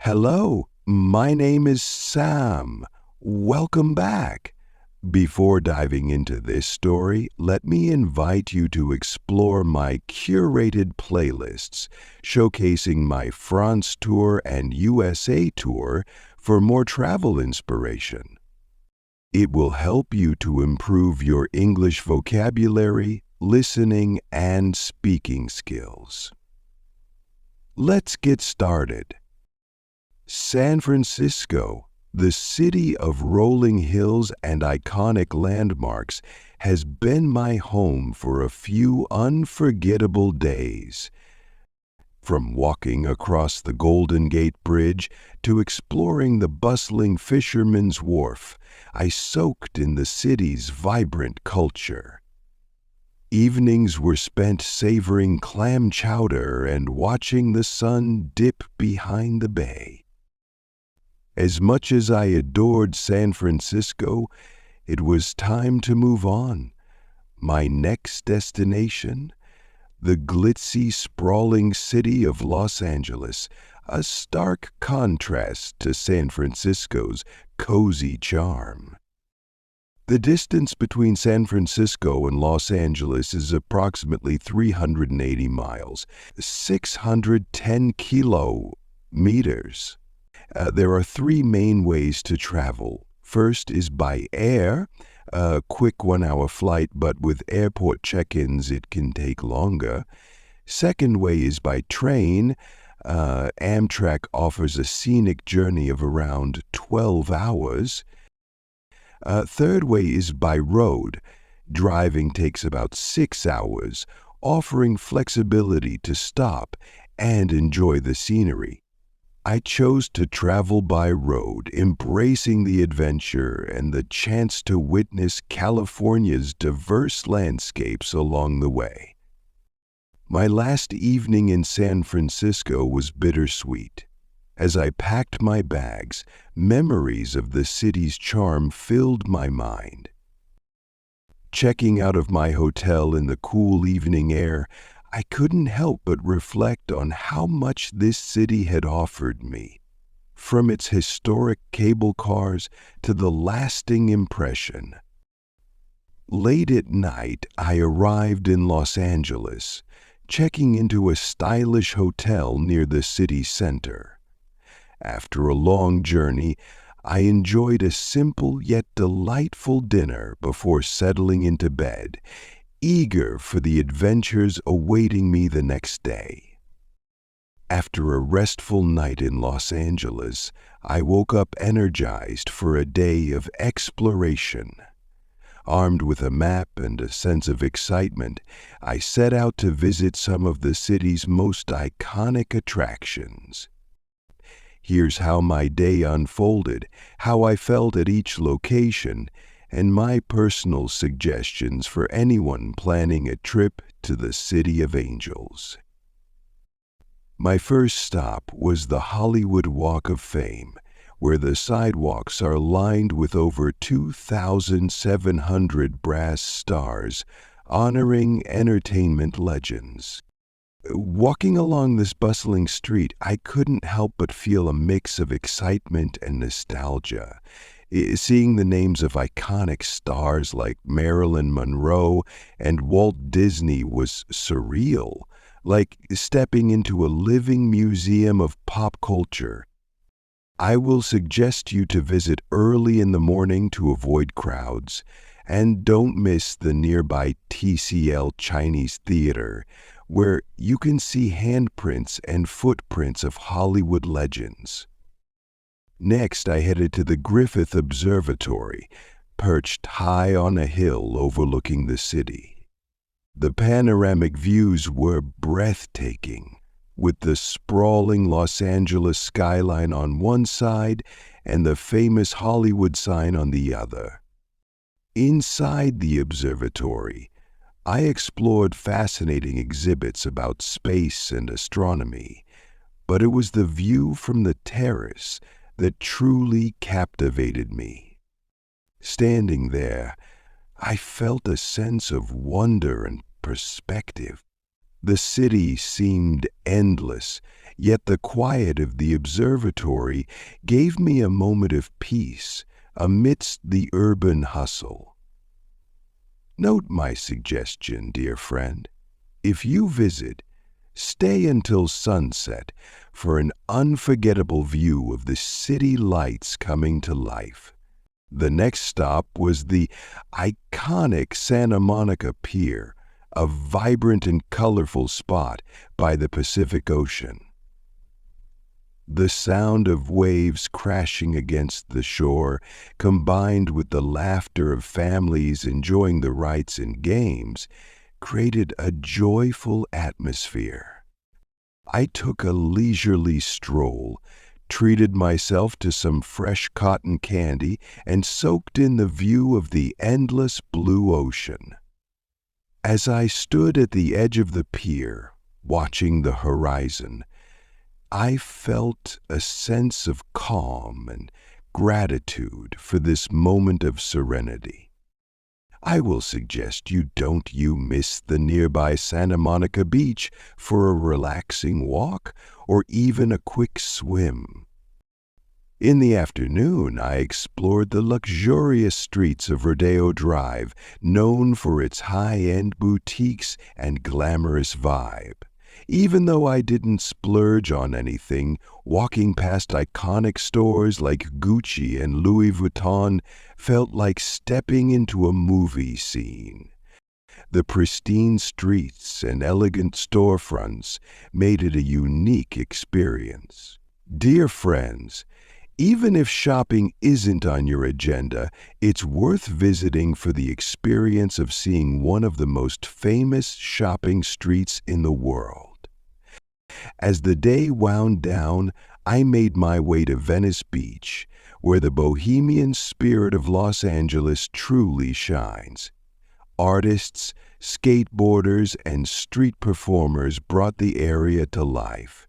Hello, my name is Sam. Welcome back. Before diving into this story, let me invite you to explore my curated playlists showcasing my France tour and USA tour for more travel inspiration. It will help you to improve your English vocabulary, listening, and speaking skills. Let's get started. San Francisco, the city of rolling hills and iconic landmarks, has been my home for a few unforgettable days. From walking across the Golden Gate Bridge to exploring the bustling Fisherman's Wharf, I soaked in the city's vibrant culture. Evenings were spent savoring clam chowder and watching the sun dip behind the bay. As much as I adored San Francisco, it was time to move on. My next destination? The glitzy, sprawling city of Los Angeles, a stark contrast to San Francisco's cozy charm. The distance between San Francisco and Los Angeles is approximately 380 miles, 610 kilometers. There are three main ways to travel. First is by air, a quick 1-hour flight, but with airport check-ins it can take longer. Second way is by train. Amtrak offers a scenic journey of around 12 hours. Third way is by road. Driving takes about 6 hours, offering flexibility to stop and enjoy the scenery. I chose to travel by road, embracing the adventure and the chance to witness California's diverse landscapes along the way. My last evening in San Francisco was bittersweet. As I packed my bags, memories of the city's charm filled my mind. Checking out of my hotel in the cool evening air, I couldn't help but reflect on how much this city had offered me, from its historic cable cars to the lasting impression. Late at night, I arrived in Los Angeles, checking into a stylish hotel near the city center. After a long journey, I enjoyed a simple yet delightful dinner before settling into bed, eager for the adventures awaiting me the next day. After a restful night in Los Angeles, I woke up energized for a day of exploration. Armed with a map and a sense of excitement, I set out to visit some of the city's most iconic attractions. Here's how my day unfolded, how I felt at each location, and my personal suggestions for anyone planning a trip to the City of Angels. My first stop was the Hollywood Walk of Fame, where the sidewalks are lined with over 2,700 brass stars honoring entertainment legends. Walking along this bustling street, I couldn't help but feel a mix of excitement and nostalgia. Seeing the names of iconic stars like Marilyn Monroe and Walt Disney was surreal, like stepping into a living museum of pop culture. I will suggest you to visit early in the morning to avoid crowds, and don't miss the nearby TCL Chinese Theater, where you can see handprints and footprints of Hollywood legends. Next, I headed to the Griffith Observatory, perched high on a hill overlooking the city. The panoramic views were breathtaking, with the sprawling Los Angeles skyline on one side and the famous Hollywood sign on the other. Inside the observatory, I explored fascinating exhibits about space and astronomy, but it was the view from the terrace that truly captivated me. Standing there, I felt a sense of wonder and perspective. The city seemed endless, yet the quiet of the observatory gave me a moment of peace amidst the urban hustle. Note my suggestion, dear friend. If you visit, stay until sunset for an unforgettable view of the city lights coming to life. The next stop was the iconic Santa Monica Pier, a vibrant and colorful spot by the Pacific Ocean. The sound of waves crashing against the shore, combined with the laughter of families enjoying the rides and games, created a joyful atmosphere. I took a leisurely stroll, treated myself to some fresh cotton candy, and soaked in the view of the endless blue ocean. As I stood at the edge of the pier, watching the horizon, I felt a sense of calm and gratitude for this moment of serenity. I will suggest you don't miss the nearby Santa Monica Beach for a relaxing walk or even a quick swim. In the afternoon, I explored the luxurious streets of Rodeo Drive, known for its high-end boutiques and glamorous vibe. Even though I didn't splurge on anything, walking past iconic stores like Gucci and Louis Vuitton felt like stepping into a movie scene. The pristine streets and elegant storefronts made it a unique experience. Dear friends, even if shopping isn't on your agenda, it's worth visiting for the experience of seeing one of the most famous shopping streets in the world. As the day wound down, I made my way to Venice Beach, where the bohemian spirit of Los Angeles truly shines. Artists, skateboarders, and street performers brought the area to life.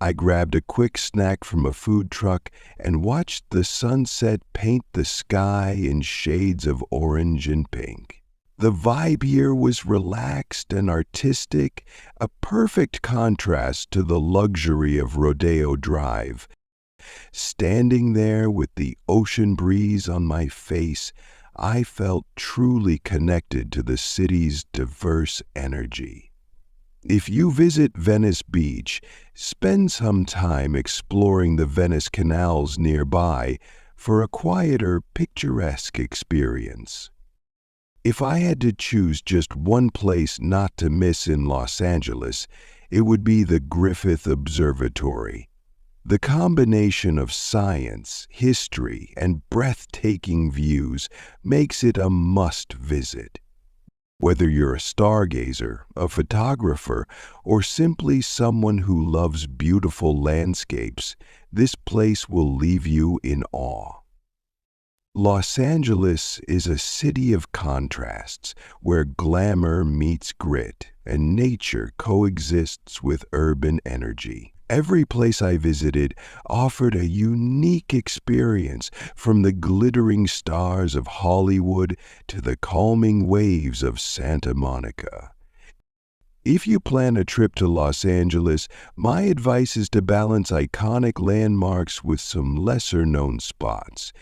I grabbed a quick snack from a food truck and watched the sunset paint the sky in shades of orange and pink. The vibe here was relaxed and artistic, a perfect contrast to the luxury of Rodeo Drive. Standing there with the ocean breeze on my face, I felt truly connected to the city's diverse energy. If you visit Venice Beach, spend some time exploring the Venice canals nearby for a quieter, picturesque experience. If I had to choose just one place not to miss in Los Angeles, it would be the Griffith Observatory. The combination of science, history, and breathtaking views makes it a must-visit. Whether you're a stargazer, a photographer, or simply someone who loves beautiful landscapes, this place will leave you in awe. Los Angeles is a city of contrasts where glamour meets grit and nature coexists with urban energy. Every place I visited offered a unique experience, from the glittering stars of Hollywood to the calming waves of Santa Monica. If you plan a trip to Los Angeles, my advice is to balance iconic landmarks with some lesser-known spots.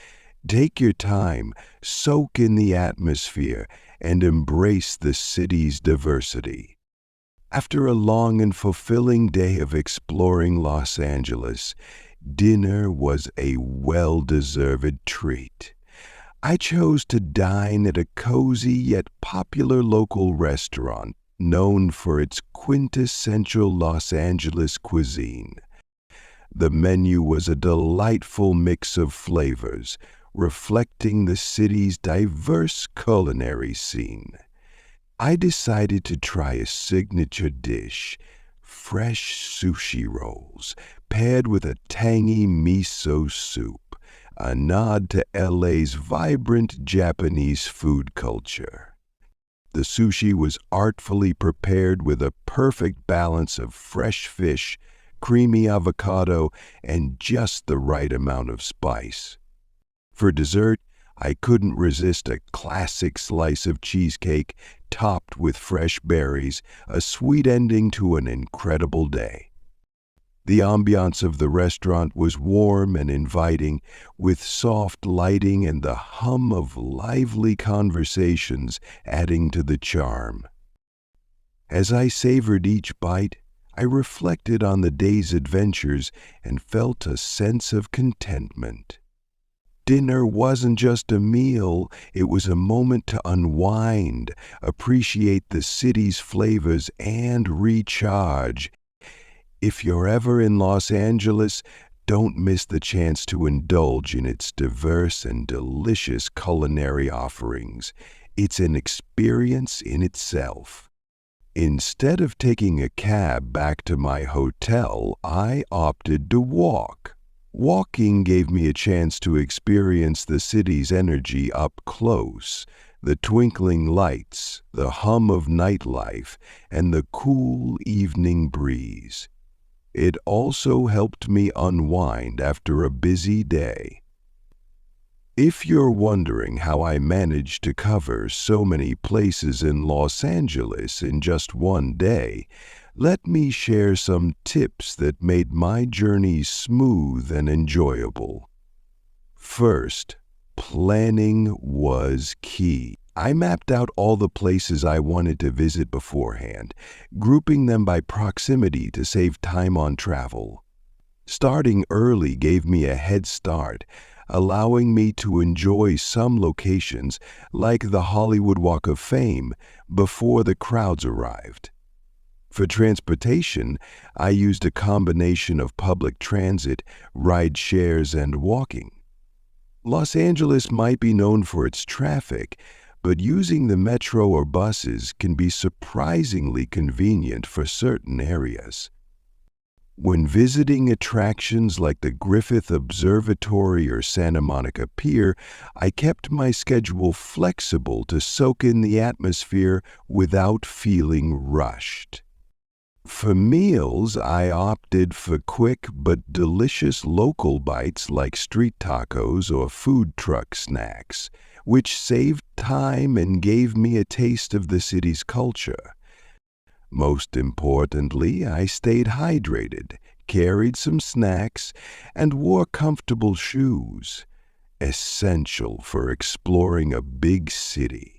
Take your time, soak in the atmosphere, and embrace the city's diversity. After a long and fulfilling day of exploring Los Angeles, dinner was a well-deserved treat. I chose to dine at a cozy yet popular local restaurant known for its quintessential Los Angeles cuisine. The menu was a delightful mix of flavors, reflecting the city's diverse culinary scene. I decided to try a signature dish, fresh sushi rolls, paired with a tangy miso soup, a nod to LA's vibrant Japanese food culture. The sushi was artfully prepared with a perfect balance of fresh fish, creamy avocado, and just the right amount of spice. For dessert, I couldn't resist a classic slice of cheesecake topped with fresh berries, a sweet ending to an incredible day. The ambiance of the restaurant was warm and inviting, with soft lighting and the hum of lively conversations adding to the charm. As I savored each bite, I reflected on the day's adventures and felt a sense of contentment. Dinner wasn't just a meal, it was a moment to unwind, appreciate the city's flavors, and recharge. If you're ever in Los Angeles, don't miss the chance to indulge in its diverse and delicious culinary offerings. It's an experience in itself. Instead of taking a cab back to my hotel, I opted to walk. Walking gave me a chance to experience the city's energy up close, the twinkling lights, the hum of nightlife, and the cool evening breeze. It also helped me unwind after a busy day. If you're wondering how I managed to cover so many places in Los Angeles in just one day, let me share some tips that made my journey smooth and enjoyable. First, planning was key. I mapped out all the places I wanted to visit beforehand, grouping them by proximity to save time on travel. Starting early gave me a head start, allowing me to enjoy some locations, like the Hollywood Walk of Fame, before the crowds arrived. For transportation, I used a combination of public transit, ride shares, and walking. Los Angeles might be known for its traffic, but using the metro or buses can be surprisingly convenient for certain areas. When visiting attractions like the Griffith Observatory or Santa Monica Pier, I kept my schedule flexible to soak in the atmosphere without feeling rushed. For meals, I opted for quick but delicious local bites like street tacos or food truck snacks, which saved time and gave me a taste of the city's culture. Most importantly, I stayed hydrated, carried some snacks, and wore comfortable shoes, essential for exploring a big city.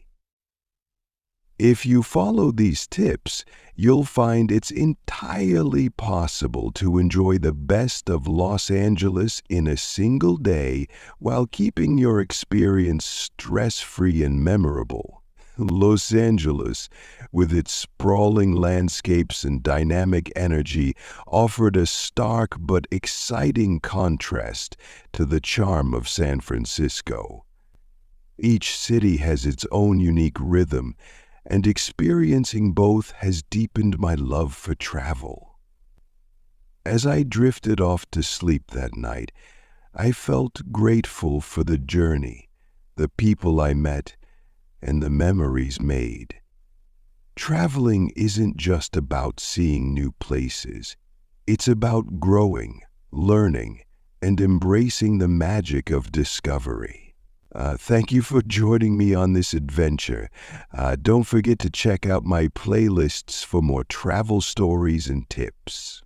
If you follow these tips, you'll find it's entirely possible to enjoy the best of Los Angeles in a single day while keeping your experience stress-free and memorable. Los Angeles, with its sprawling landscapes and dynamic energy, offered a stark but exciting contrast to the charm of San Francisco. Each city has its own unique rhythm, and experiencing both has deepened my love for travel. As I drifted off to sleep that night, I felt grateful for the journey, the people I met, and the memories made. Traveling isn't just about seeing new places. It's about growing, learning, and embracing the magic of discovery. Thank you for joining me on this adventure. Don't forget to check out my playlists for more travel stories and tips.